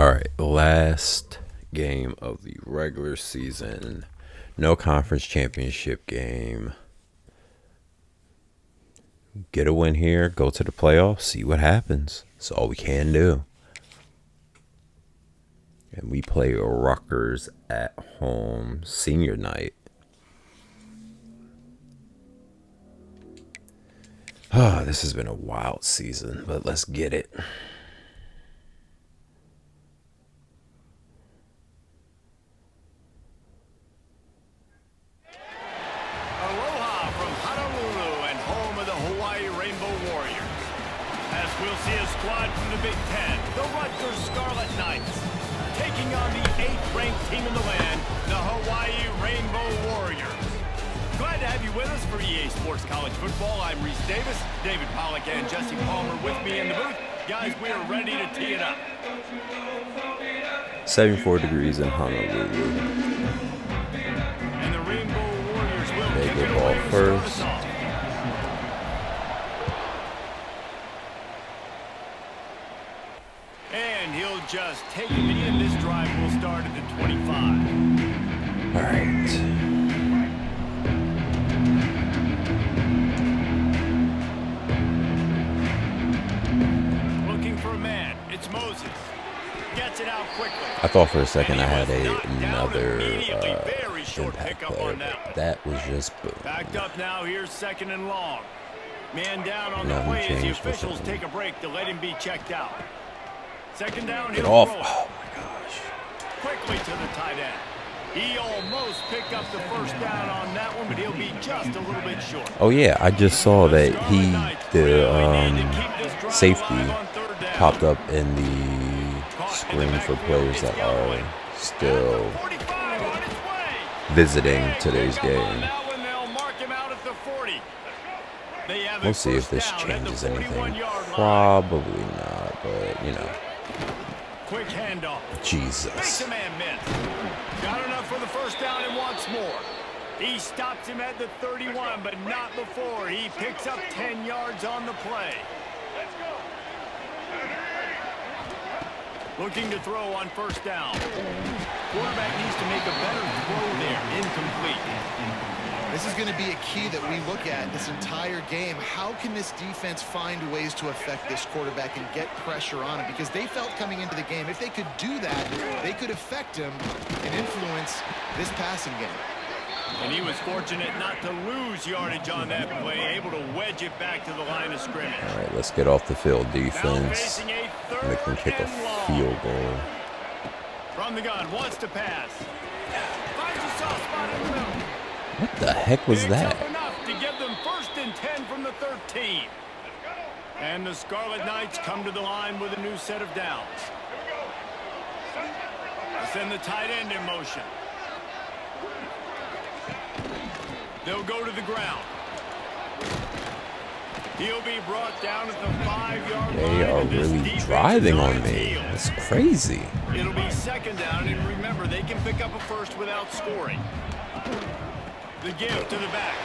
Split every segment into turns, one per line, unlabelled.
All right, last game of the regular season. No conference championship game. Get a win here, go to the playoffs, see what happens. That's all we can do. And we play Rutgers at home senior night. This has been a wild season, but let's get it.
Aloha from Honolulu and home of the Hawaii Rainbow Warriors. As we'll see a squad from the Big Ten, the Rutgers Scarlet Knights, taking on the 8th-ranked team in the land, the Hawaii Rainbow Warriors. Glad to have you with us for EA Sports College Football. I'm Reese Davis, David Pollack, and Jesse Palmer with me in the booth. Guys, we are ready to tee it up.
74 degrees in Honolulu.
And the Rainbow Warriors will
They
kick
go
it
ball
away to
first.
start us off. And he'll just take it in. This drive will start at the 25.
All right.
Looking for a man. It's Moses. Gets it out quickly.
I thought for a second I had
And he was knocked down
another
immediately. Very short
impact
pickup
player,
on that
but
one.
that was just boom.
Backed up now. Here's second and long. Man down on the
Nothing
play as the
changed for
officials
second.
take a break to let him be checked out. Second down.
Get
he'll
off.
throw it.
Oh my gosh.
Quickly to the tight end. He almost picked up the first down on that one, but he'll be just a little bit short.
Oh yeah, I just saw that the safety popped up in the screen for players that are still visiting today's game. We'll see if this changes anything. Probably not, but you know.
Quick handoff.
Jesus.
Makes a man miss. Got enough for the first down and wants more. He stops him at the 31, but not before. He picks up 10 yards on the play. Looking to throw on first down. Quarterback needs to make a better throw there. Incomplete.
This is going to be a key that we look at this entire game. How can this defense find ways to affect this quarterback and get pressure on him? Because they felt coming into the game, if they could do that, they could affect him and influence this passing game.
And he was fortunate not to lose yardage on that play, able to wedge it back to the line of scrimmage.
All right, let's get off the field defense.
Now facing a
And they can kick a
third and long.
field goal.
From the gun, wants to pass. Finds a soft spot in the middle.
What the heck was
Picks
that?
up enough to give them 1st and 10 from the 13. And the Scarlet Knights come to the line with a new set of downs. They send the tight end in motion. They'll go to the ground. He'll be brought down at the 5-yard line.
They are
and this
really
defense
driving
is
on
its
me.
heels.
That's crazy.
It'll be second down, and remember, they can pick up a first without scoring. The give to the back.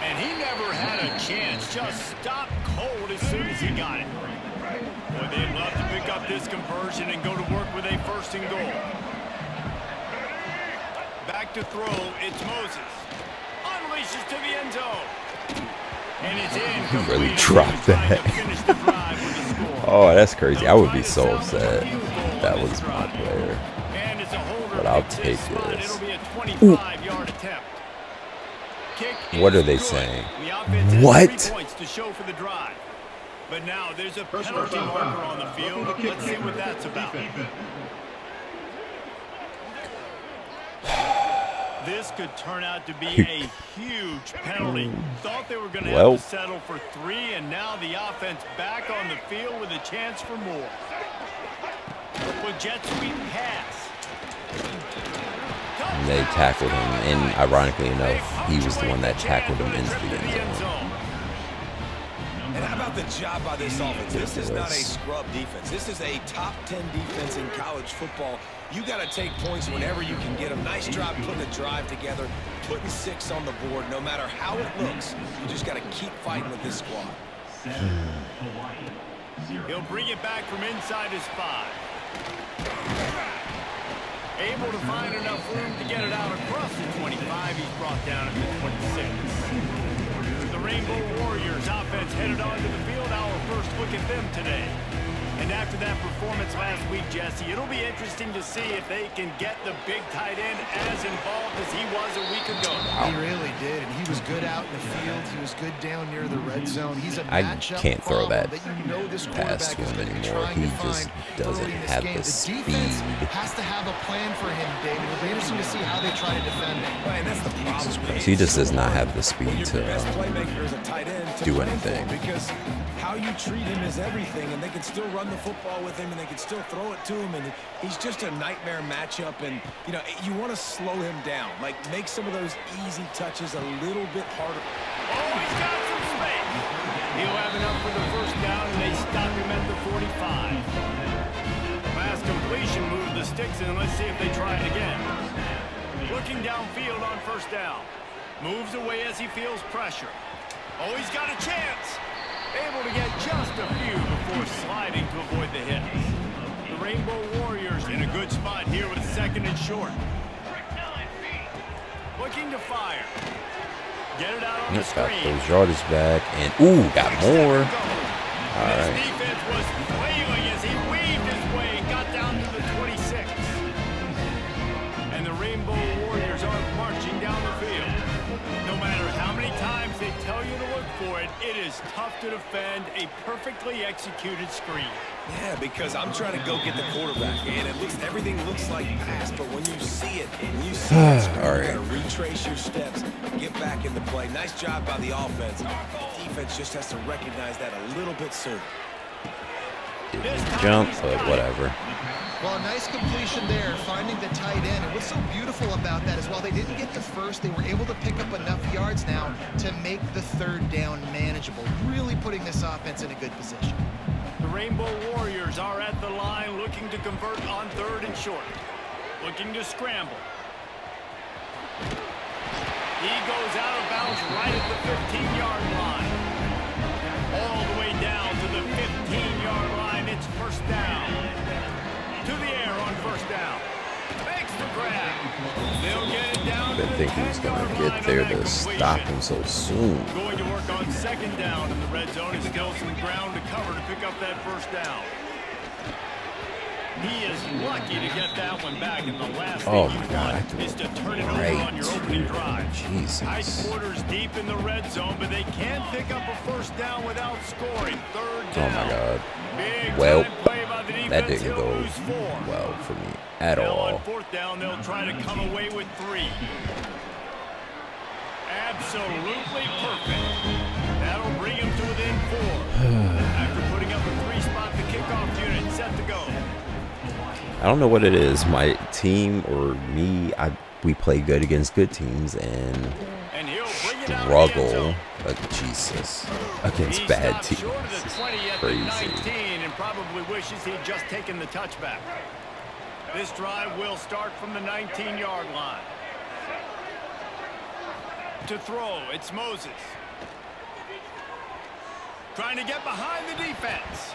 And he never had a chance. Just stopped cold as soon as he got it. Boy, they'd love to pick up this conversion and go to work with a 1st and goal. Back to throw, it's Moses. Unleashes to the end zone. And it's in.
Really dropped that. Oh, that's crazy. I would be so upset if that was my player.
And it's a holder.
But I'll
Picks
take
one.
this.
It'll be a 25-yard attempt. Kick
What
is
are they
good.
saying?
The offense has
What?
3 points to show for the drive. But now there's a penalty marker on the field. Let's see what that's about. This could turn out to be a huge penalty. Thought they were going to have to settle for 3, and now the offense back on the field with a chance for more. With jet sweep pass.
And they tackled him, and ironically enough, he was the one that tackled him into the end zone.
And how about the job by this offense? This is not a scrub defense. This is a top 10 defense in college football. You got to take points whenever you can get them. Nice job putting a drive together, putting 6 on the board. No matter how it looks, you just got to keep fighting with this squad.
He'll bring it back from inside his 5. Able to find enough room to get it out across the 25. He's brought down at the 26. The Rainbow Warriors offense headed onto the field. Our first look at them today. And after that performance last week, Jesse, it'll be interesting to see if they can get the big tight end as involved as he was a week ago.
He really did, and he was good out in the field. He was good down near the red zone. He's a
I
matchup
can't throw that
you know this
past
quarterback is
him
going to be
anymore.
trying
He
to
just
find
doesn't
early in this
have
game.
the
The defense
speed.
has to have a plan for him, David. It'll be interesting to see how they try to defend him.
Right, and that's the problem.
He just does not have the speed
Your
to
best playmaker is a tight end to
do
plan
anything.
for, because how you treat him is everything, and they can still run the football with him, and they can still throw it to him, and he's just a nightmare matchup. And you know, you want to slow him down, like make some of those easy touches a little bit harder.
Oh, he's got some space. He'll have enough for the first down, and they stop him at the 45. Last completion moved the sticks, and let's see if they try it again. Looking downfield on first down. Moves away as he feels pressure. Oh, he's got a chance. Able to get just a few before sliding to avoid the hit. The Rainbow Warriors in a good spot here with second and short. Looking to fire. Get it out on the
Got
screen.
those yardage back, and ooh, got more. All
This
right.
defense was flailing as he weaved his way and got down to the 26. And the Rainbow Warriors are marching down the field. No matter how many times they tell you to look for it, it is tough to defend a perfectly executed screen.
Yeah, because I'm trying to go get the quarterback, and everything looks like pass, but when you see it,
All right.
you gotta retrace your steps, get back in the play. Nice job by the offense. The defense just has to recognize that a little bit sooner.
Jump, but whatever.
Well, a nice completion there, finding the tight end. And what's so beautiful about that is while they didn't get the first, they were able to pick up enough yards now to make the third down manageable, really putting this offense in a good position.
The Rainbow Warriors are at the line looking to convert on third and short. Looking to scramble. He goes out of bounds right at the 15-yard line. All the way down to the 15-yard line. It's first down. To the air on first down. Makes the grab. They'll get it down.
Didn't think he was going to get there to stop him so soon.
Going to work on second down in the red zone. He still some ground to cover to pick up that first down. He is lucky to get that one back in the last
Oh
thing
my
you
God,
want is to turn it
right.
over on your opening drive.
Jesus.
Tight quarters deep in the red zone, but they can't pick up a first down without scoring. Third
Oh
down.
my God.
Big
Well,
time play by the defense.
that didn't
He'll
go
lose 4.
well for me at
Now
all.
on fourth down, they'll try to come away with 3. Absolutely perfect. That'll bring him to within 4. After putting up a 3-spot, the kickoff unit set to go.
I don't know what it is. My team or me, we play good against good teams and
And he'll bring it out of the end
struggle,
zone.
Jesus, against
He
bad
stopped
teams.
short of the 20 at the
Crazy.
19 and probably wishes he'd just taken the touchback. This drive will start from the 19-yard line. To throw, it's Moses. Trying to get behind the defense.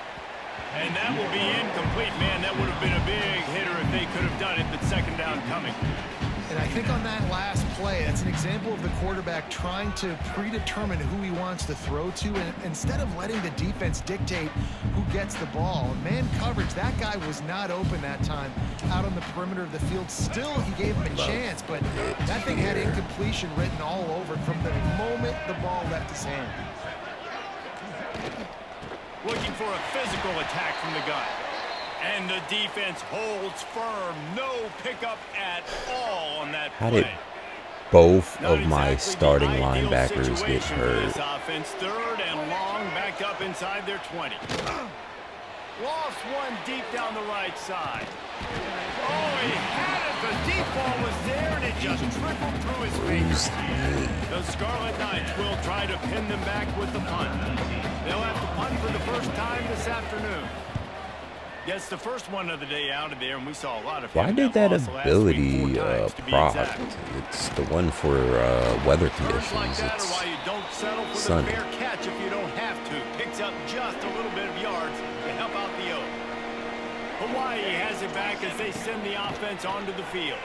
And that will be incomplete. Man, that would have been a big hitter if they could have done it, but second down coming.
And I think on that last play, that's an example of the quarterback trying to predetermine who he wants to throw to, and instead of letting the defense dictate who gets the ball. Man coverage, that guy was not open that time out on the perimeter of the field. Still, he gave him a chance, but that thing had incompletion written all over it from the moment the ball left his hand.
Looking for a physical attack from the gun. And the defense holds firm. No pickup at all on that
How
play.
did both
Not
of my
exactly
starting
the ideal
linebackers get
situation for this
hurt?
offense. Third and long, back up inside their 20. Lost one deep down the right side. Oh, he had it. The deep ball was there, and it just trickled through his fingers. The Scarlet Knights will try to pin them back with the punt. They'll have to punt for the first time this afternoon. Gets the first one of the day out of there, and we saw a lot of.
Why did that ability prop? It's the one for weather conditions.
Like
It's
why you don't settle for
sunny.
the fair catch if you don't have to. Picks up just a little bit of yards to help out the O. Hawaii has it back as they send the offense onto the field.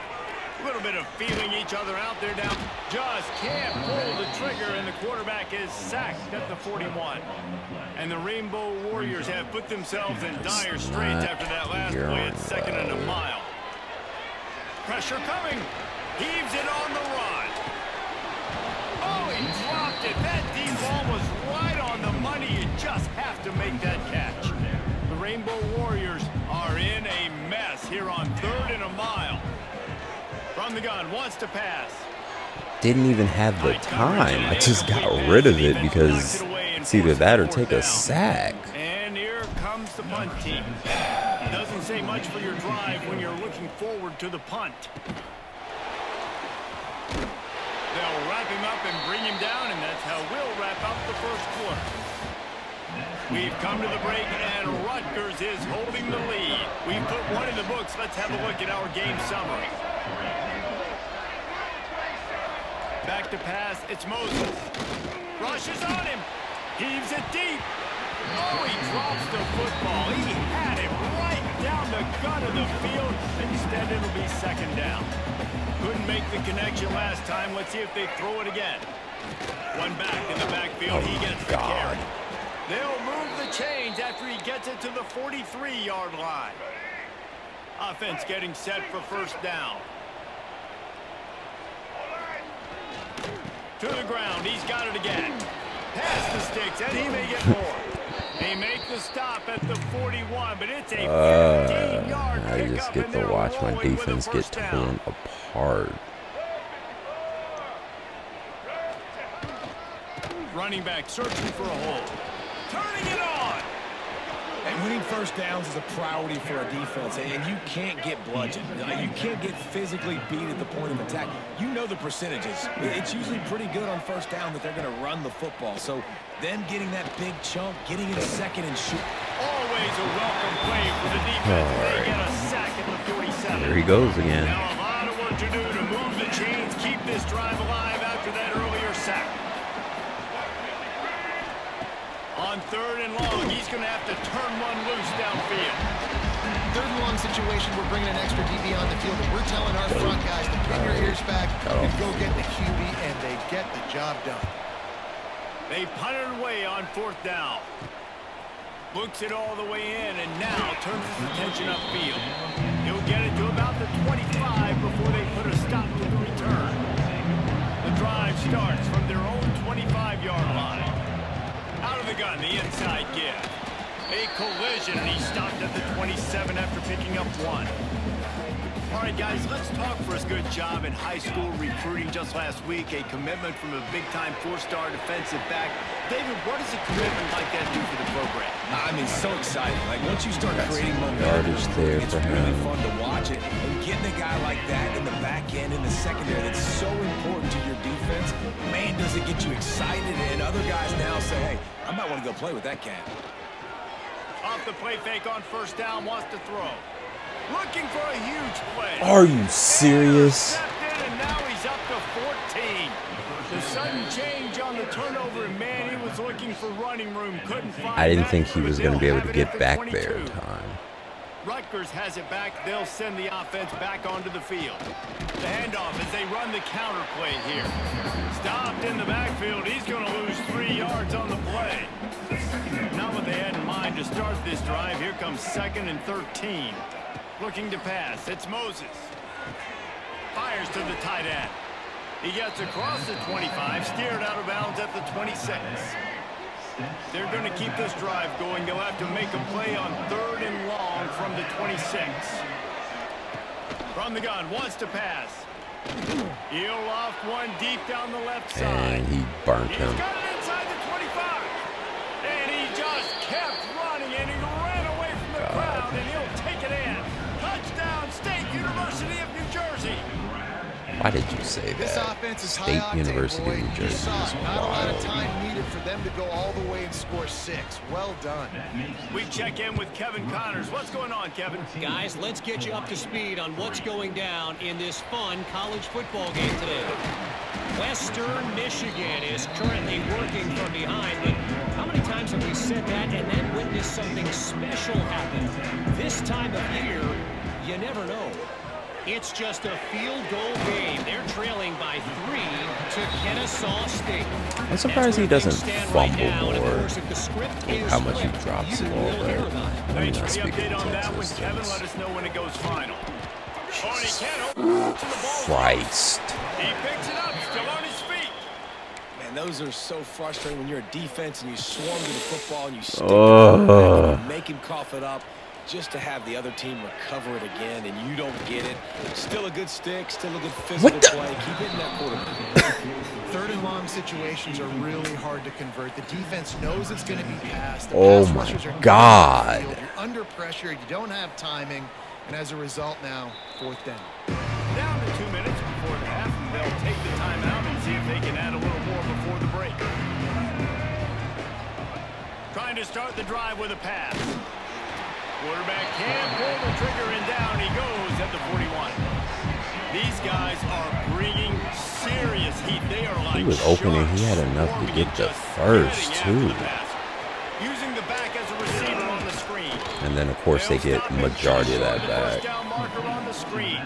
A little bit of feeling each other out there now. Just can't pull the trigger, and the quarterback is sacked at the 41. And the Rainbow Warriors have put themselves in dire straits after that last play at 2nd and a mile. Pressure coming. Heaves it on the run. Oh, he dropped it. That deep ball was right on the money. You just have to make that catch. The Rainbow Warriors are in a mess here on 3rd and a mile. From the gun, wants to pass.
Didn't even have the time. I just got rid of it because it's either that or take a sack.
And here comes the punt team. Doesn't say much for your drive when you're looking forward to the punt. They'll wrap him up and bring him down, and that's how we'll wrap up the first quarter. We've come to the break, and Rutgers is holding the lead. We've put one in the books. Let's have a look at our game summary. Back to pass, it's Moses. Rushes on him. Heaves it deep. Oh, he drops the football. He had it right down the gut of the field. Instead, it'll be 2nd down. Couldn't make the connection last time. Let's see if they throw it again. One back in the backfield. He gets the carry. They'll move the chains after he gets it to the 43-yard line. Offense getting set for 1st down. To the ground. He's got it again. Past the sticks, and he may get more. They make the stop at the 41, but it's a 15-yard
I just
pickup,
get
and
to
they're
watch my
rolling with a
defense get
first down.
torn apart.
Running back searching for a hole. Turning it on.
And winning 1st downs is a priority for a defense, and you can't get bludgeoned. You can't get physically beat at the point of attack. You know the percentages. It's usually pretty good on 1st down that they're going to run the football. So then getting that big chunk, getting it 2nd and shoot.
Always a welcome play for the defense. They get a sack at the 47.
There he goes again.
Now a lot of work to do to move the chains, keep this drive alive after that earlier sack. On 3rd and long, he's going to have to turn one loose downfield.
3rd and long situation, we're bringing an extra DB on the field, and we're telling our front guys to pin your ears back and go get the QB, and they get the job done.
They punt it away on 4th down. Looks it all the way in, and now turns his attention upfield. He'll get it to about the 25 before they put a stop to the return. The drive starts from their own 25-yard line. Out of the gun, the inside give. A collision, and he stopped at the 27 after picking up 1. All right, guys, let's talk for his good job in high school recruiting just last week. A commitment from a big-time 4-star defensive back. David, what does a commitment like that do for the program?
I mean, so exciting. Like, once you start creating momentum, it's really fun to watch it. And getting a guy like that in the back end, in the secondary, that's so important to your defense, man, does it get you excited. And other guys now say, hey, I might want to go play with that cat.
Off the play fake on 1st down, wants to throw. Looking for a huge play.
Are you serious?
And now he's up to 14. The sudden change on the turnover, and man, he was looking for running room. Couldn't find
I didn't
that,
think he was
but
going to be
they'll
able to
have it
get
at
back
22.
there in time.
Rutgers has it back. They'll send the offense back onto the field. The handoff as they run the counter play here. Stopped in the backfield. He's going to lose 3 yards on the play. Not what they had in mind to start this drive. Here comes 2nd and 13. Looking to pass. It's Moses. Fires to the tight end. He gets across the 25, steered out of bounds at the 26. They're going to keep this drive going. They'll have to make a play on 3rd and long from the 26. From the gun, wants to pass. He'll loft one deep down the left side.
And he burnt him.
He's got it inside the 25. And he just kept running, and he ran away from the crowd, and he'll take it in. Touchdown, State University of New Jersey.
Why did you say
This
that?
offense is
State
high octane,
University
boy.
of New
You
Jersey
saw
is
not a lot of
wild.
time needed for them to go all the way and score 6. Well done.
We check in with Kevin Connors. What's going on, Kevin?
Guys, let's get you up to speed on what's going down in this fun college football game today. Western Michigan is currently working from behind, but how many times recently said that and then witnessed something special happen. This time of year, you never know. It's just a field goal game. They're trailing by 3 to Kennesaw State.
I'm surprised he doesn't fumble more. How much he
Clip,
drops the
you
ball,
will hear
but
about it.
let me
Thanks
not
for the
speak
update on that one,
Texas.
Kevin. Let us know when it goes final.
Christ.
He picks it up, still on his feet.
Man, those are so frustrating when you're a defense and you swarm to the football and you stick it, and make him cough it up just to have the other team recover it again, and you don't get it. Still a good stick, still a good physical play. Keep hitting that quarterback.
Third and long situations are really hard to convert. The defense knows it's going to be passed. The
Oh
pass
my
rushers are
God.
You're under pressure. You don't have timing. And as a result now, 4th down.
Down to 2 minutes before the half, and they'll take the timeout and see if they can add a little more before the break. Trying to start the drive with a pass. Quarterback can't pull the trigger, and down he goes at the 41. These guys are bringing serious heat. They are like
He was open and he had enough to get the first, too.
Using the back as a receiver on the screen.
And then, of course, they get majority of that back.
First down marker on the screen.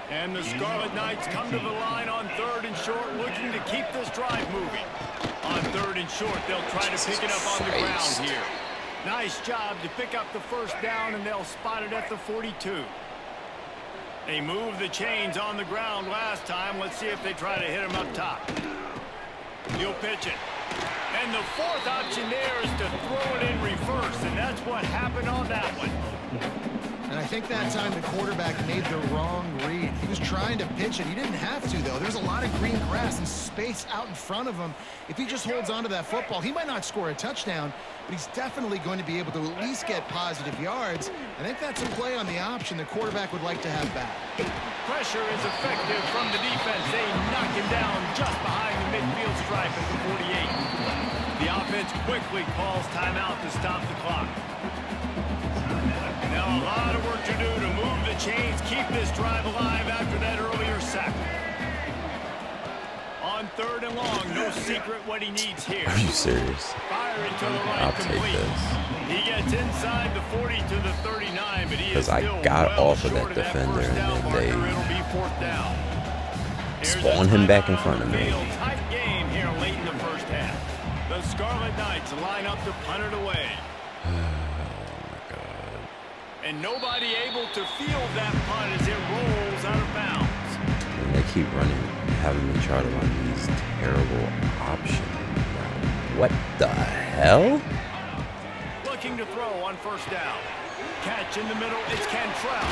And the Scarlet Knights come to the line on 3rd and short, looking to keep this drive moving. On 3rd and short, they'll try to pick it up on the ground here. Nice job to pick up the first down, and they'll spot it at the 42. They moved the chains on the ground last time. Let's see if they try to hit him up top. He'll pitch it. And the 4th option there is to throw it in reverse, and that's what happened on that one.
And I think that time the quarterback made the wrong read. He was trying to pitch it. He didn't have to, though. There's a lot of green grass and space out in front of him. If he just holds on to that football, he might not score a touchdown, but he's definitely going to be able to at least get positive yards. I think that's a play on the option the quarterback would like to have back.
Pressure is effective from the defense. They knock him down just behind the midfield stripe at the 48. The offense quickly calls timeout to stop the clock. Now a lot of work to do to move the chains, keep this drive alive after that earlier sack. On 3rd and long, no secret what he needs here.
Are you serious?
Fire into the right,
I'll
complete.
take this.
He gets inside the 40 to the 39, but he is
I
still
got
well
off of that
short
defender,
first
and
down
then
marker.
they
It'll be 4th down. Here's a
spawn him back in
timeout
front of
on the
me.
field. Tight game here late in the first half. The Scarlet Knights line up to punt it away. And nobody able to field that punt as it rolls out of bounds.
And they keep running, having me try to run these terrible options. What the hell?
Looking to throw on 1st down. Catch in the middle, it's Cantrell.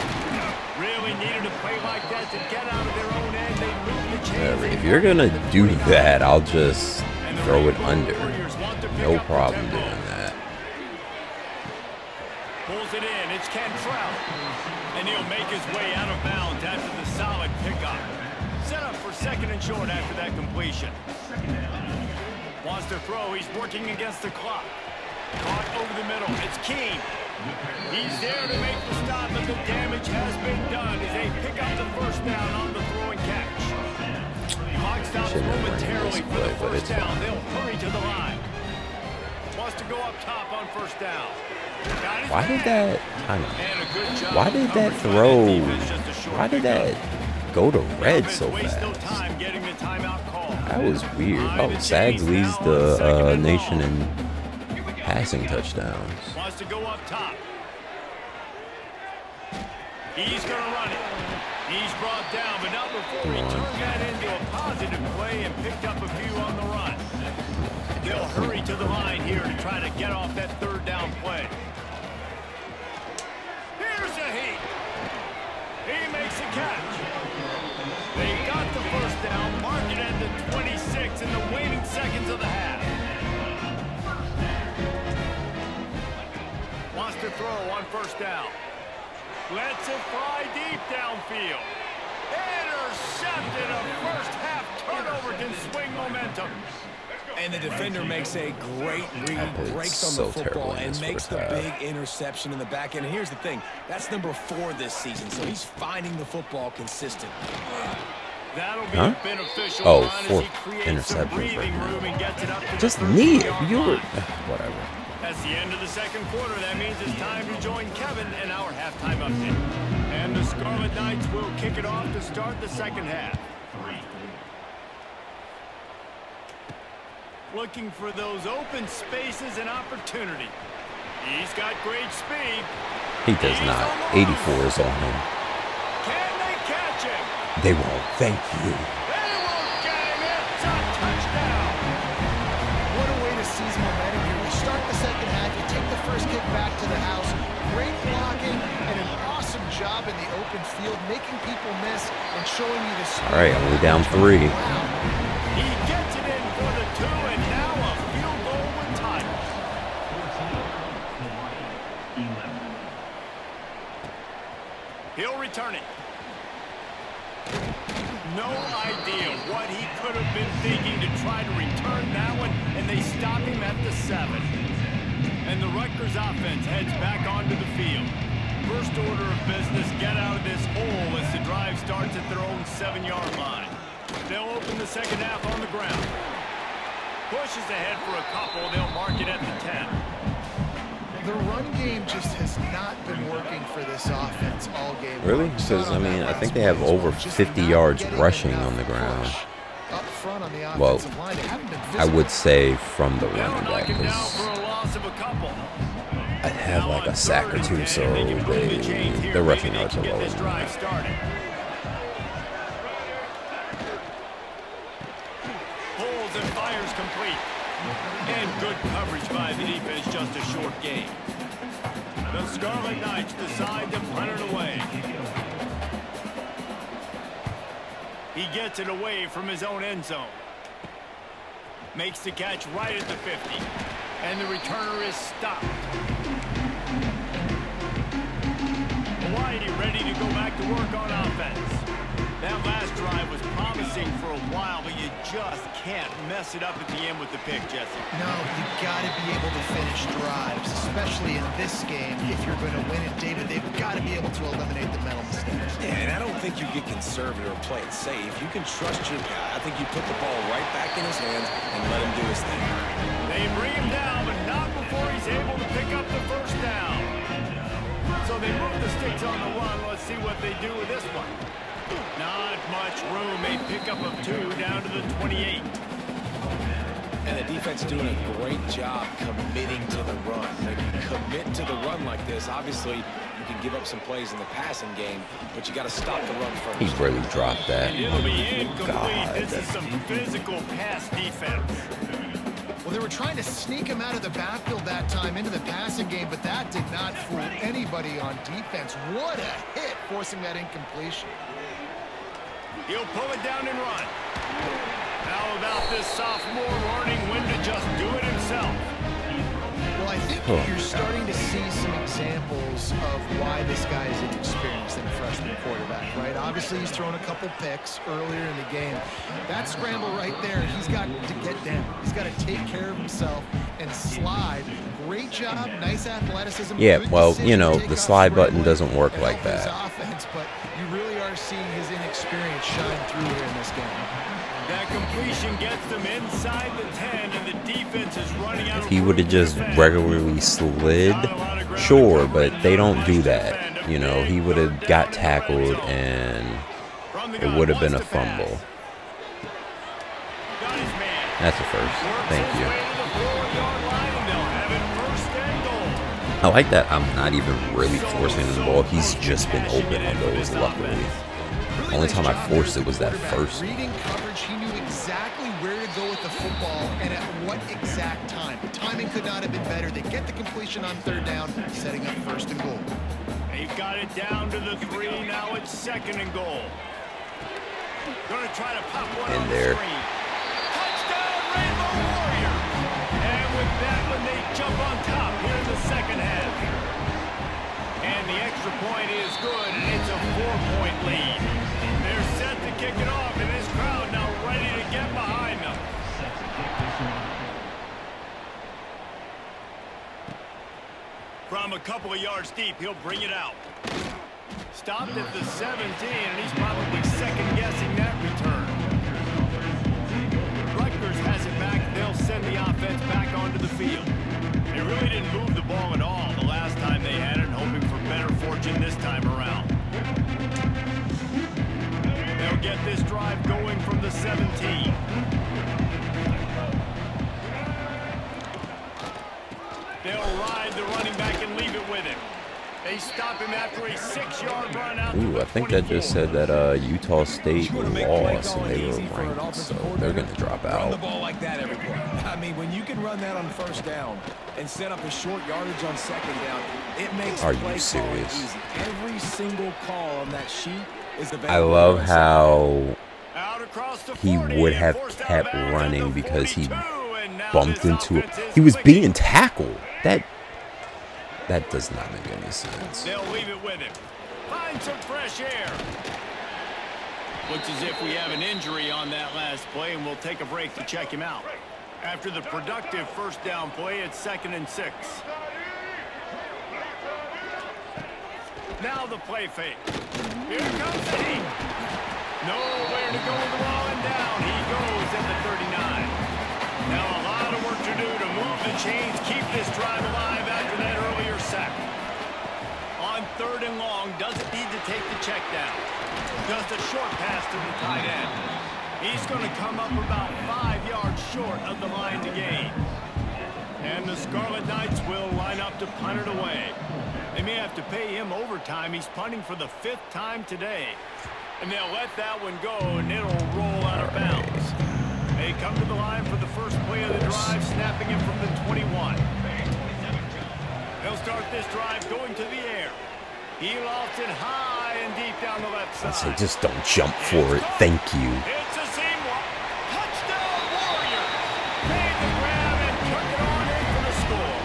Really needed a play like that to get out of their own end. They move the chains.
If you're gonna do that, I'll just throw it under. No problem doing that.
Pulls it in, it's Cantrell. And he'll make his way out of bounds after the solid pickup. Set up for 2nd and short after that completion. Wants to throw, he's working against the clock. Caught over the middle, it's King. He's there to make the stop, but the damage has been done as they pick up the 1st down on the throw and catch. Clock stops momentarily for the 1st down. They'll hurry to the line. Wants to go up top on 1st down.
Why did that? I know. Why did that throw? Why did that go to red so fast? That was weird. Oh, Sags leads the nation in passing touchdowns.
Wants to go up top. He's going to run it. He's brought down, but not before he turned that into a positive play and picked up a few on the run. They'll hurry to the line here to try to get off that 3rd down play. Here's a heat. He makes a catch. They got the 1st down, mark it at the 26 in the waning seconds of the half. Wants to throw on 1st down. Lets it fly deep downfield. Intercepted. A first half turnover can swing momentum.
And the defender makes a great read, breaks on the football, and makes the big interception in the back end. And here's the thing, that's number 4 this season, so he's finding the football consistent.
That'll be
Huh?
a beneficial
Oh,
run as he
fourth
creates some
interception for
breathing
him.
room and gets it up to
Just
the
knee it.
30-yard
You were
line.
whatever.
That's the end of the second quarter. That means it's time to join Kevin in our halftime update. And the Scarlet Knights will kick it off to start the second half. Looking for those open spaces and opportunity. He's got great speed.
He does
He's
not.
almost.
84 is on him.
Can they catch him?
They won't. Thank you.
They won't get him. It's a touchdown.
What a way to seize momentum here. You start the second half, you take the first kick back to the house. Great blocking and an awesome job in the open field, making people miss and showing you the speed.
All right, only down 3.
Wow.
He gets it in for the 2, and now a field goal with time. He'll return it. No idea what he could have been thinking to try to return that one, and they stop him at the 7. And the Rutgers offense heads back onto the field. First order of business, get out of this hole as the drive starts at their own 7-yard line. They'll open the second half on the ground. Pushes ahead for a couple. They'll mark it at the 10.
The run game just has not been working for this offense all game.
Really?
long.
Because,
Not
I
on
mean,
that
I think
last
they have
play as well.
over
Just
50
not
yards
getting
rushing
enough
on the ground.
push. Up front on the
Well,
offensive line, they haven't been
I
visible.
would say from the
They'll
running
knock
back
him down
because
for a loss of a couple.
I'd have like a sack or two, so the rushing yards are
Get
lower
this
than
drive
that.
started. Pulls and fires complete. And good coverage by the defense, just a short gain. The Scarlet Knights decide to punt it away. He gets it away from his own end zone. Makes the catch right at the 50. And the returner is stopped. Hawai'i ready to go back to work on offense. That last drive was promising for a while, but you just can't mess it up at the end with the pick, Jesse.
No, you got to be able to finish drives, especially in this game. If you're going to win it, David, they've got to be able to eliminate the mental mistakes.
Yeah, and I don't think you get conservative or play it safe. You can trust your guy. I think you put the ball right back in his hands and let him do his thing.
They bring him down, but not before he's able to pick up the first down. So they move the sticks on the run. Let's see what they do with this one. Not much room. A pickup of 2 down to the 28.
And the defense doing a great job committing to the run. When you commit to the run like this, obviously you can give up some plays in the passing game, but you got to stop the run first.
He really dropped that.
And it'll be incomplete.
God.
This is some physical pass defense.
Well, they were trying to sneak him out of the backfield that time into the passing game, but that did not fool anybody on defense. What a hit, forcing that incompletion.
He'll pull it down and run. How about this sophomore learning when to just do it himself?
Well, I think
Oh,
you're starting to see some examples of why this guy is inexperienced in a freshman quarterback, right? Obviously, he's thrown a couple picks earlier in the game. That scramble right there, he's got to get down. He's got to take care of himself and slide. Great job, nice athleticism.
Yeah,
good
well,
decision
you
to
know,
take
the
off
slide button
scrambling
doesn't work
and
like
help his
that.
offense, but you really are seeing his inexperience shine through here in this game.
That completion gets them inside the 10, and the defense is running out of
He would have
room to
just
defend.
regularly slid, sure, but they don't do that. You know, he would have got tackled and it would have been a fumble.
Got his man.
That's a first. Thank
Works his
you.
way to the 4-yard line, and they'll have it first and goal.
I like that I'm not even really forcing the ball. He's just been open on those, luckily. Only time I forced it was that first.
Reading coverage, he knew exactly where to go with the football and at what exact time. The timing could not have been better. They get the completion on third down, setting up first and goal.
They've got it down to the 3. Now it's second and goal. Going to try to pop one
In
on
there.
the screen. Touchdown, Rainbow Warriors! And with that one, they jump on top here in the second half. And the extra point is good, and it's a 4-point lead. They're set to kick it off, and this crowd now ready to get behind them. From a couple of yards deep, he'll bring it out. stopped at the 17, and he's probably second-guessing that return. Rutgers has it back. They'll send the offense back onto the field. They really didn't move the ball at all the last time they had it, hoping for better fortune this time around. They'll get this drive going from the 17. They'll ride the running back and leave it with him. They stop him after a 6-yard run out.
Ooh, I think that just said that Utah State lost and they were ranked, so they're going to drop
Run the
out.
ball like that every play. I mean, when you can run that on first down and set up a short yardage on second down, it makes
Are
play
you
calling
serious?
easy. Every single call on that sheet is available.
I love how
Out across the
he
40
would
and
have
forced out
kept
of bounds
running
at the
because he
42, and now
bumped
this
into it.
offense is
He was
clicking.
being tackled. That does not make any sense.
They'll leave it with him. Find some fresh air. Looks as if we have an injury on that last play, and we'll take a break to check him out. After the productive first down play, it's 2nd and 6. Now the play fake. Here comes the heat. Nowhere to go with the ball, and down he goes at the 39. Now a lot of work to do to move the chains, keep this drive alive after that earlier sack. On 3rd and long, doesn't need to take the check down. Just a short pass to the tight end. He's going to come up about 5 yards short of the line to gain. And the Scarlet Knights will line up to punt it away. They may have to pay him overtime. He's punting for the 5th time today. And they'll let that one go, and it'll roll out of bounds. They come to the line for the first play of the drive, snapping it from the 21. They'll start this drive going to the air. He lofts it high and deep down the left
I
side.
say just don't jump for it. Thank you.
It's a seam walk. Touchdown Warriors! Made the grab and took it on in for the score.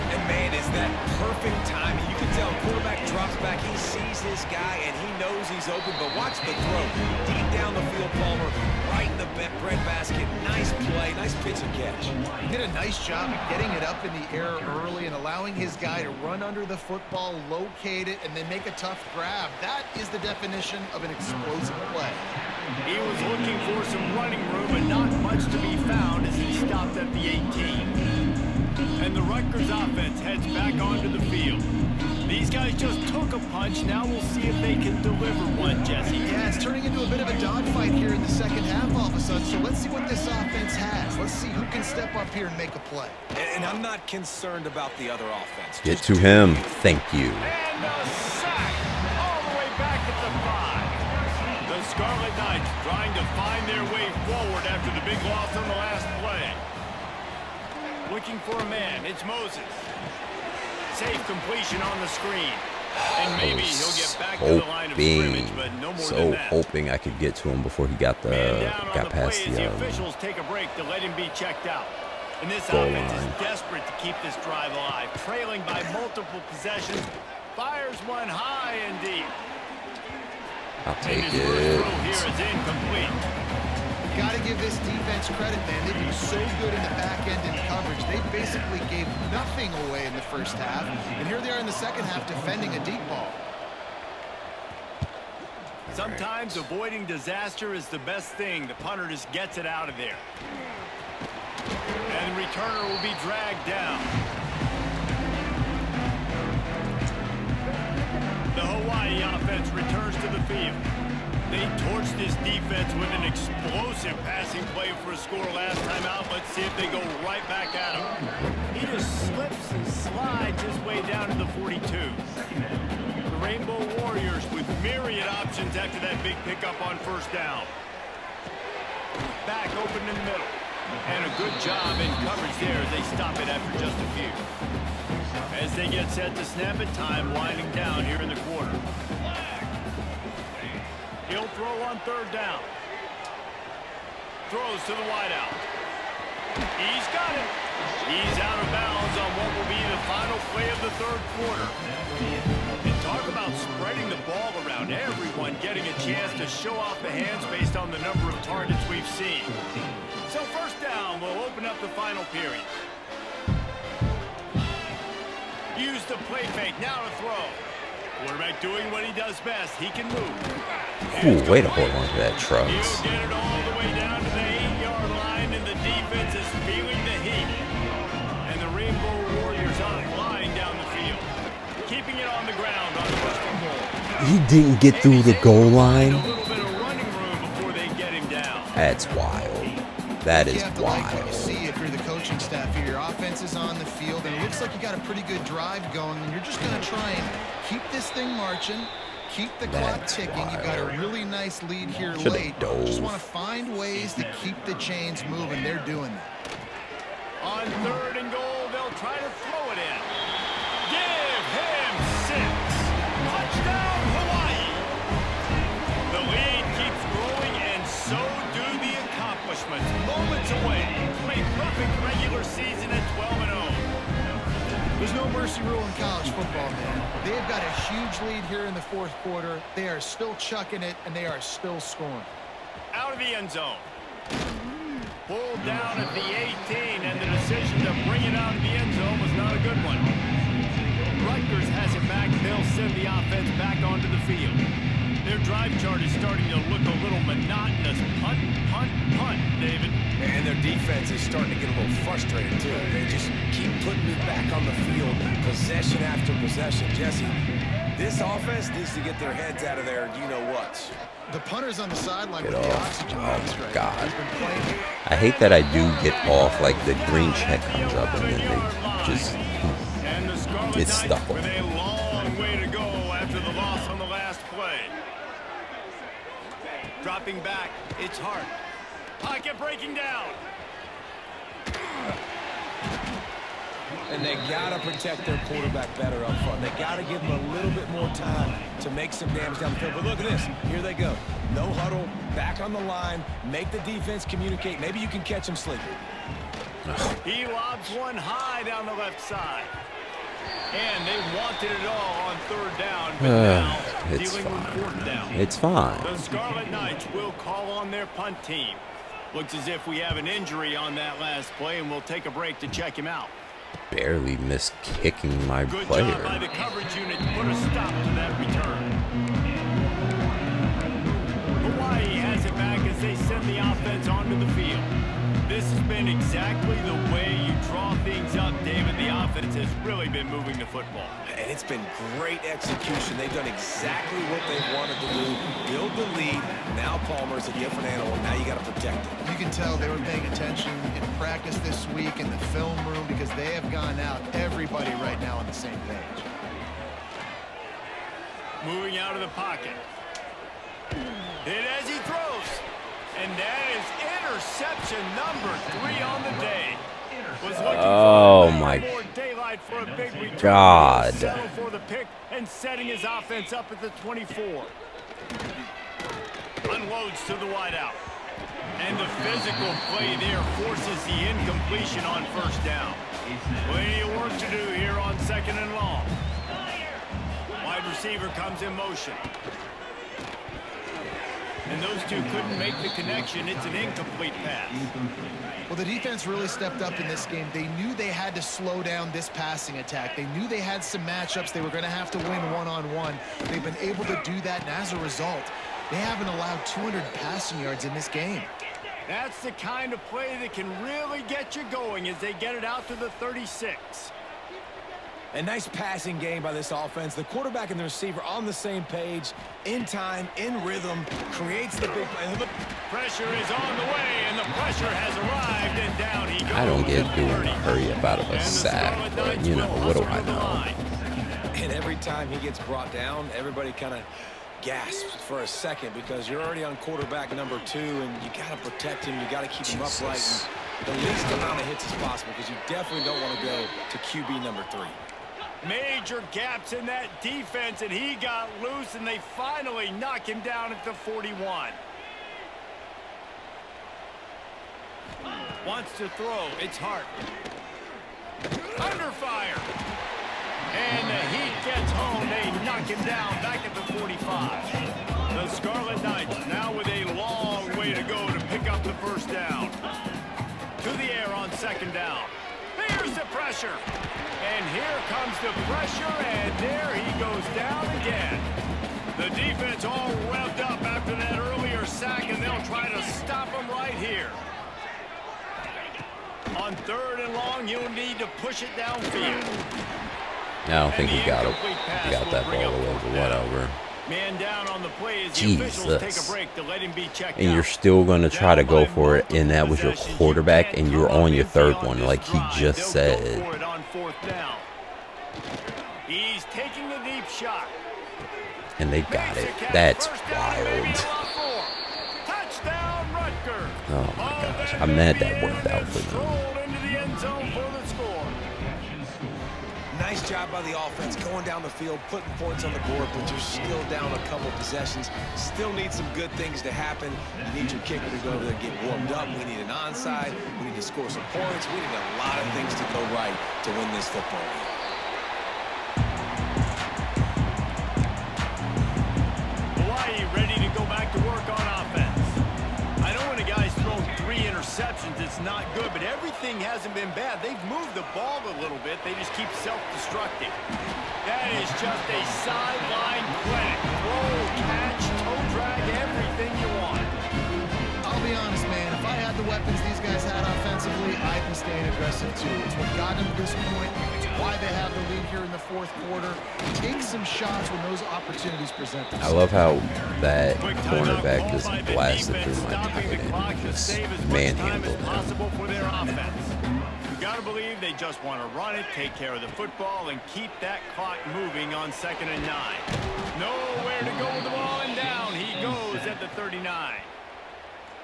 And man, is that perfect timing. You can tell quarterback drops back. He sees his guy, and he knows he's open. But watch the throw. Deep down the field, Palmer. Right in the breadbasket. Nice play. Nice pitch and catch.
He did a nice job of getting it up in the air early and allowing his guy to run under the football, locate it, and then make a tough grab. That is the definition of an explosive play.
He was looking for some running room, but not much to be found as he stopped at the 18. And the Rutgers offense heads back onto the field. These guys just took a punch. Now we'll see if they can deliver one, Jesse.
Yeah, it's turning into a bit of a dogfight here in the second half all of a sudden. So let's see what this offense has. Let's see who can step up here and make a play.
And I'm not concerned about the other offense.
Get to him. Thank you.
And a sack all the way back at the 5. The Scarlet Knights trying to find their way forward after the big loss on the last play. Looking for a man. It's Moses. Safe completion on the screen. And maybe he'll get back to the line of scrimmage, but no more than that.
Hoping I could get to him before he got past
the
the
officials take a break to let him be checked out. And this
goal
offense
line.
is desperate to keep this drive alive. Trailing by multiple possessions. Fires one high and deep.
I'll take
And his first
it.
throw here is incomplete.
Got to give this defense credit, man. They've been so good in the back end in coverage. They basically gave nothing away in the first half. And here they are in the second half defending a deep ball.
Sometimes avoiding disaster is the best thing. The punter just gets it out of there. And the returner will be dragged down. The Hawaii offense returns to the field. They torched this defense with an explosive passing play for a score last time out. Let's see if they go right back at him. He just slips and slides his way down to the 42. The Rainbow Warriors with myriad options after that big pickup on first down. Back open in the middle. And a good job in coverage there. They stop it after just a few. As they get set to snap it, time winding down here in the quarter. He'll throw on third down. Throws to the wideout. He's got it. He's out of bounds on what will be the final play of the third quarter. And talk about spreading the ball around. Everyone getting a chance to show off the hands based on the number of targets we've seen. So first down will open up the final period. Use the play fake. Now to throw. Quarterback doing what he does best. He can move.
Ooh, way to hold on to that, Trucks.
He'll get it all the way down to the 8-yard line, and the defense is feeling the heat. And the Rainbow Warriors are flying down the field, keeping it on the ground on first and goal.
He didn't get through the goal line.
A little bit of running room before they get him down.
That's wild. That is
You have to like what you
wild.
see if you're the coaching staff here. Your offense is on the field, and it looks like you got a pretty good drive going, and you're just going to try and keep this thing marching, keep the clock
That's
ticking. You've got a
wild.
really nice lead here
Should've
late.
dove.
Just want to find ways to keep the chains moving. They're doing that.
On third and goal, they'll try to throw it in. Give him 6. Touchdown, Hawaii. The lead keeps growing, and so do the accomplishments. Moments away from a perfect regular season at 12-0.
There's no mercy rule in college football, man. They've got a huge lead here in the fourth quarter. They are still chucking it, and they are still scoring.
Out of the end zone. Pulled down at the 18, and the decision to bring it out of the end zone was not a good one. Rutgers has it back. They'll send the offense back onto the field. Their drive chart is starting to look a little monotonous. Punt, punt, punt, David.
And their defense is starting to get a little frustrated, too. They just keep putting it back on the field, possession after possession. Jesse, this offense needs to get their heads out of there, you-know-what.
The punter's on the sideline
Get
with the
off.
oxygen
Oh,
mask
my
right
God.
now. He's been playing.
I hate that I do get off, like the green check comes up and then they just
And the Scarlet
get
Knights
stuck on
with
it.
a long way to go after the loss on the last play. Dropping back, it's Hart. Pocket breaking down.
And they got to protect their quarterback better up front. They got to give him a little bit more time to make some damage down the field. But look at this. Here they go. No huddle, back on the line, make the defense communicate. Maybe you can catch them sleeping.
He lobs one high down the left side. And they wanted it all on third down, but now
It's
dealing with
fine.
fourth down.
It's fine.
The Scarlet Knights will call on their punt team. Looks as if we have an injury on that last play, and we'll take a break to check him out.
Barely missed kicking my
Good job by
player.
the coverage unit to put a stop to that return. Hawaii has it back as they send the offense onto the field. This has been exactly the way you draw things up, David. The offense has really been moving the football.
And it's been great execution. They've done exactly what they wanted to do. Build the lead. Now Palmer's a different animal. Now you got to protect it.
You can tell they were paying attention in practice this week in the film room because they have gone out, everybody right now on the same page.
Moving out of the pocket. Hit as he throws. And that is interception number 3 on the day. Was looking
Oh,
for
my
more daylight for a big return.
God.
Settle for the pick and setting his offense up at the 24. Unloads to the wideout. And the physical play there forces the incompletion on first down. Plenty of work to do here on second and long. Wide receiver comes in motion. And those two couldn't make the connection. It's an incomplete pass.
Well, the defense really stepped up in this game. They knew they had to slow down this passing attack. They knew they had some matchups they were going to have to win one-on-one. They've been able to do that, and as a result, they haven't allowed 200 passing yards in this game.
That's the kind of play that can really get you going as they get it out to the 36.
A nice passing game by this offense. The quarterback and the receiver on the same page, in time, in rhythm, creates the big play. Look.
Pressure is on the way, and the pressure has arrived, and down he goes.
I don't get
at
doing a
30.
hurry up out of a
And the
sack,
Scarlet
but
Knights
you know,
will
what do
hustle
I
to the
know?
line.
And every time he gets brought down, everybody kind of gasps for a second because you're already on quarterback number 2, and you got to protect him. You got to keep him upright. And the least amount of hits as possible because you definitely don't want to go to QB number 3.
Major gaps in that defense, and he got loose, and they finally knock him down at the 41. Wants to throw. It's Hart. Under fire. And the heat gets home. They knock him down back at the 45. The Scarlet Knights now with a long way to go to pick up the first down. To the air on second down. Here's Here's the pressure. And here comes the pressure, and there he goes down again. The defense all revved up after that earlier sack, and they'll try to stop him right here. On 3rd and long, you'll need to push it downfield.
I don't think he got it. He got that ball away, but whatever.
Man down on the play as the officials take a break to let him be checked
And
out.
you're still going to try to go for it, and that was your quarterback, and you're on your 3rd one, like he just said.
He's taking a deep shot.
And they got it. That's wild.
Touchdown, Rutgers.
Oh my gosh. I'm mad that worked out for them.
Nice job by the offense going down the field, putting points on the board, but you're still down a couple possessions. Still need some good things to happen. You need your kicker to go over there and get warmed up. We need an onside. We need to score some points. We need a lot of things to go right to win this football game.
Hawaii ready to go back to work on offense. I know when a guy's thrown 3 interceptions, it's not good, but everything hasn't been bad. They've moved the ball a little bit. They just keep self-destructing. That is just a sideline credit. Throw, catch, toe drag, everything you want.
I'll be honest, man. If I had the weapons these guys had offensively, I'd be staying aggressive too. It's what got them to this point. It's why they have the lead here in the 4th quarter. Take some shots when those opportunities present themselves.
I love how that cornerback just blasted through my tight end and just manhandled him.
For their offense. You gotta believe they just want to run it, take care of the football, and keep that clock moving on 2nd and 9. Nowhere to go with the ball, and down he goes at the 39.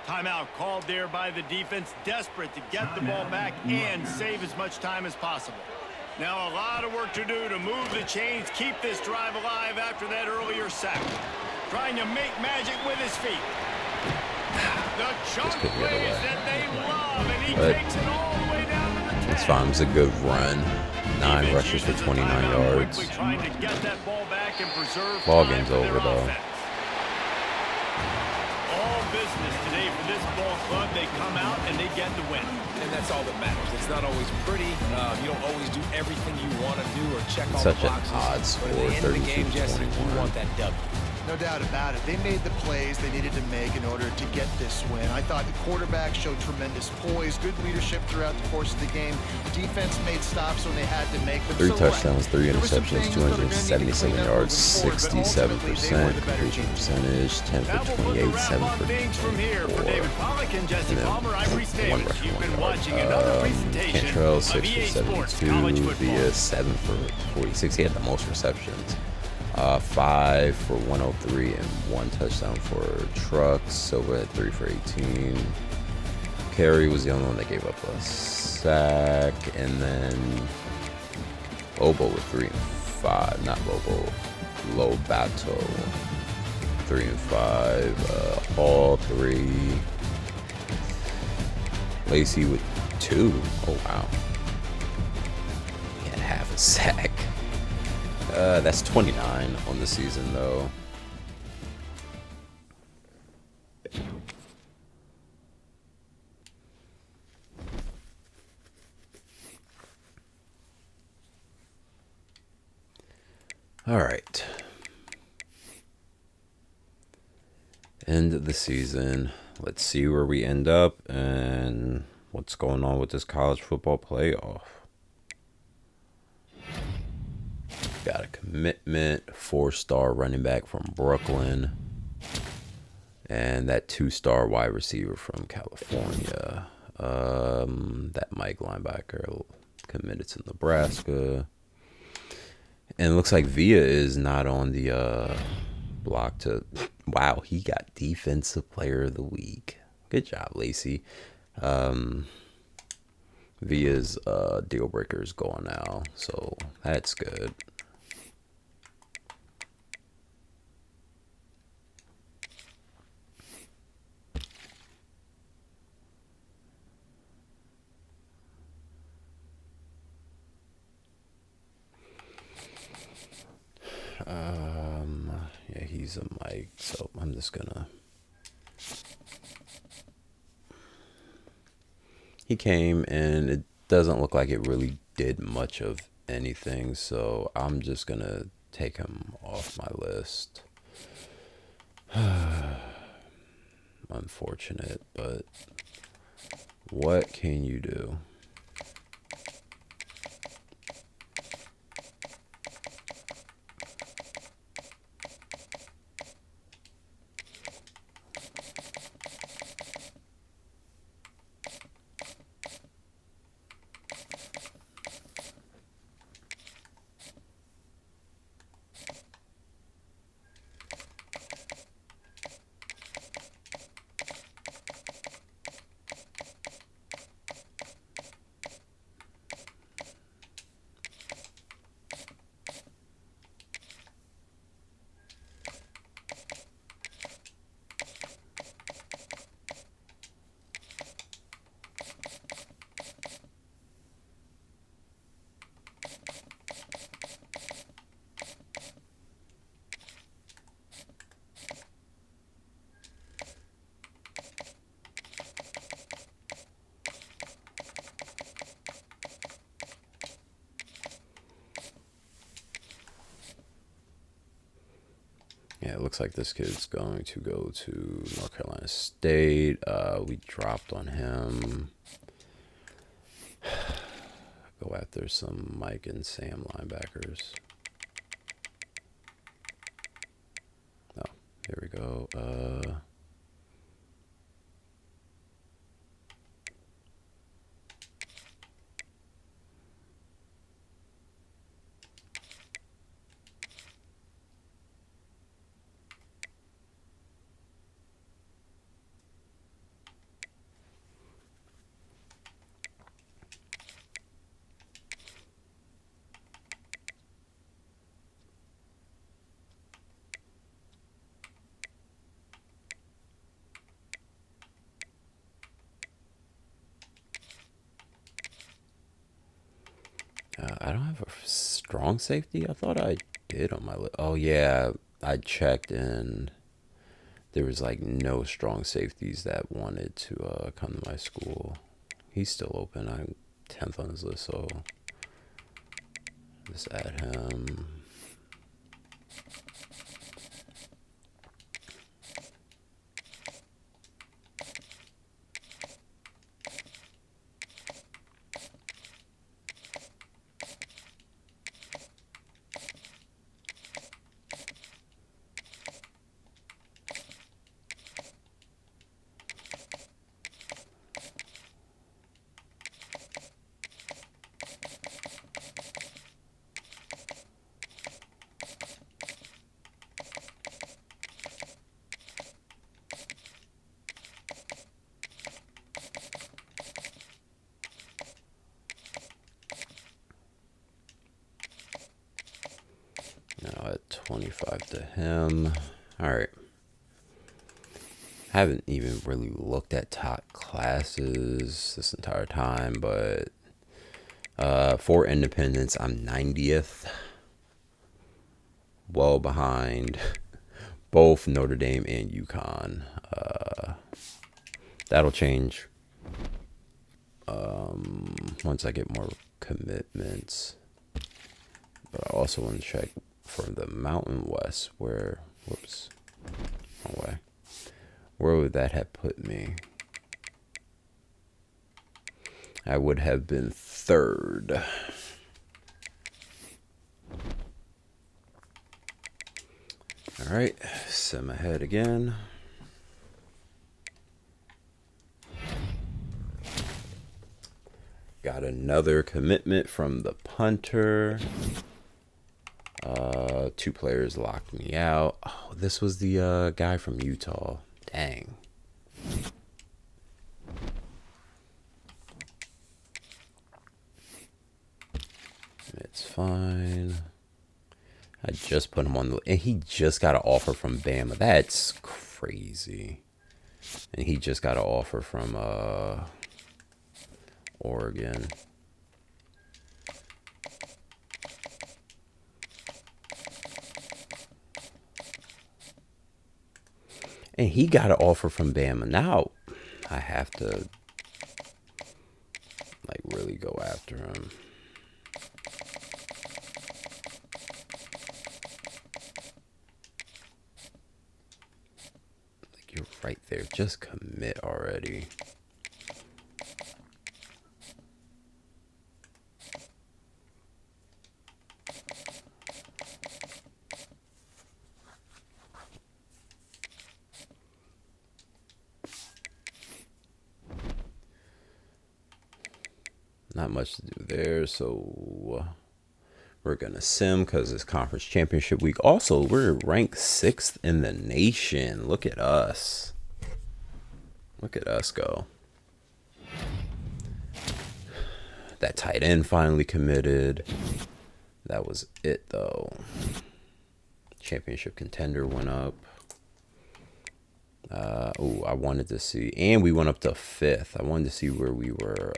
Timeout called there by the defense, desperate to get the ball back and save as much time as possible. Now a lot of work to do to move the chains, keep this drive alive after that earlier sack. Trying to make magic with his feet. The chunk plays that they love, and he takes it all the way down to the 10.
It's fine. It's a good run. 9 rushes for 29 yards.
Trying to get that ball back and preserve
Ball
time
game's
for their
over, though.
offense. All business today for this ball club. They come out and they get the win.
And that's all that matters. It's not always pretty. You don't always do everything you want to do or check all
Such
the
an
boxes.
odd
But at the
score,
end of the game, Jesse,
32-21.
you want that W.
No doubt about it. They made the plays they needed to make in order to get this win. I thought the quarterback showed tremendous poise, good leadership throughout the course of the game. Defense made stops when they had to make them.
3
So
touchdowns, 3
there were some
interceptions,
things that are gonna need to be
277
cleaned up
yards,
moving forward, but ultimately, they were
67%
the better
completion
team.
percentage, 10
That
for
will put the
28,
wrap
7
on
for
things from here for David
24.
Pollack and Jesse
And then
Palmer. I'm Reese
one
Davis.
rush,
You've
1
been
yard.
watching another presentation
Cantrell,
of
6
EA
for
Sports
72,
College Football.
Via 7 for 46. He had the most receptions. 5 for 103 and 1 touchdown for Trucks. Silva had 3 for 18. Carey was the only one that gave up a sack, and then Lobo with 3 and 5. Not Lobo, Lobato 3 and 5. Hall 3. Lacey with 2. Oh wow. He had half a sack. That's 29 on the season, though. All right. End of the season. Let's see where we end up and what's going on with this college football playoff. Got a commitment, 4-star running back from Brooklyn, and that 2-star wide receiver from California. That Mike linebacker committed to Nebraska. And it looks like Villa is not on the block to... Wow, he got Defensive Player of the Week. Good job, Lacey. Villa's deal breaker is gone now, so that's good. Yeah, he's a Mike, so I'm just gonna... He came and it doesn't look like it really did much of anything, so I'm just gonna take him off my list. Unfortunate, but what can you do? Yeah, it looks like this kid's going to go to North Carolina State. We dropped on him. Go after some Mike and Sam linebackers. Oh, here we go. I don't have a strong safety. I thought I did on my list. Oh, yeah. I checked and there was like no strong safeties that wanted to come to my school. He's still open. I'm 10th on his list, so just add him. Now at 25 to him. All right. Haven't even really looked at top classes this entire time, but for independence, I'm 90th. Well behind both Notre Dame and UConn. That'll change once I get more commitments. But I also want to check for the Mountain West where, whoops, wrong way. Where would that have put me? I would have been 3rd. All right, sim ahead again. Got another commitment from the punter. 2 players locked me out. Oh, this was the guy from Utah. Dang. It's fine. I just put him on the... And he just got an offer from Bama. That's crazy. And he just got an offer from Oregon. And he got an offer from Bama. Now I have to like really go after him. Like, you're right there. Just commit already. Not much to do there, so we're gonna sim because it's conference championship week. Also, we're ranked 6th in the nation. Look at us. Look at us go. That tight end finally committed. That was it though. Championship contender went up. Oh, I wanted to see, and we went up to 5th. I wanted to see where we were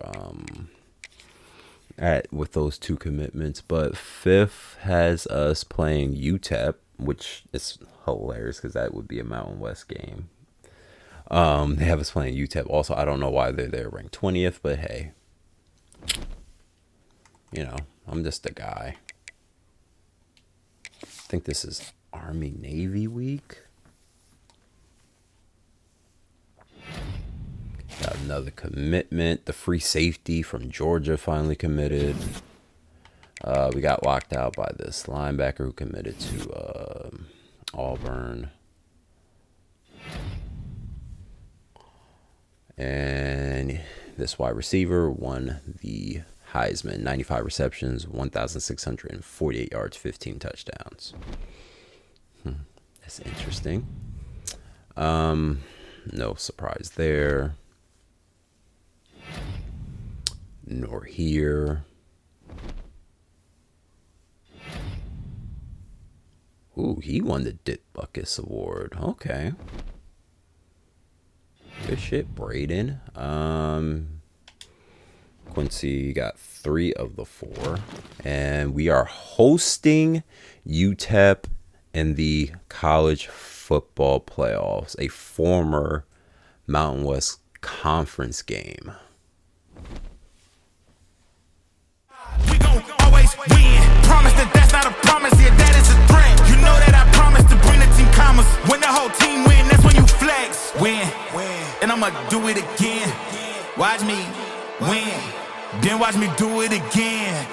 at with those 2 commitments, but 5th has us playing UTEP, which is hilarious because that would be a Mountain West game. They have us playing UTEP. Also, I don't know why they're there ranked 20th, but hey, you know, I'm just a guy. I think this is Army Navy week. Got another commitment. The free safety from Georgia finally committed. We got locked out by this linebacker who committed to Auburn. And this wide receiver won the Heisman. 95 receptions, 1,648 yards, 15 touchdowns. That's interesting. No surprise there. Nor here. Ooh, he won the Dit Buckus Award. Okay. Good shit, Braden. Quincy got 3 of the 4. And we are hosting UTEP in the college football playoffs, a former Mountain West Conference game.
We gon' always win. Promise that that's not a promise, yeah, that is a threat. You know that I promise to bring the team commas. When the whole team win, that's when you flex. Win, and I'ma do it again. Watch me win, then watch me do it again.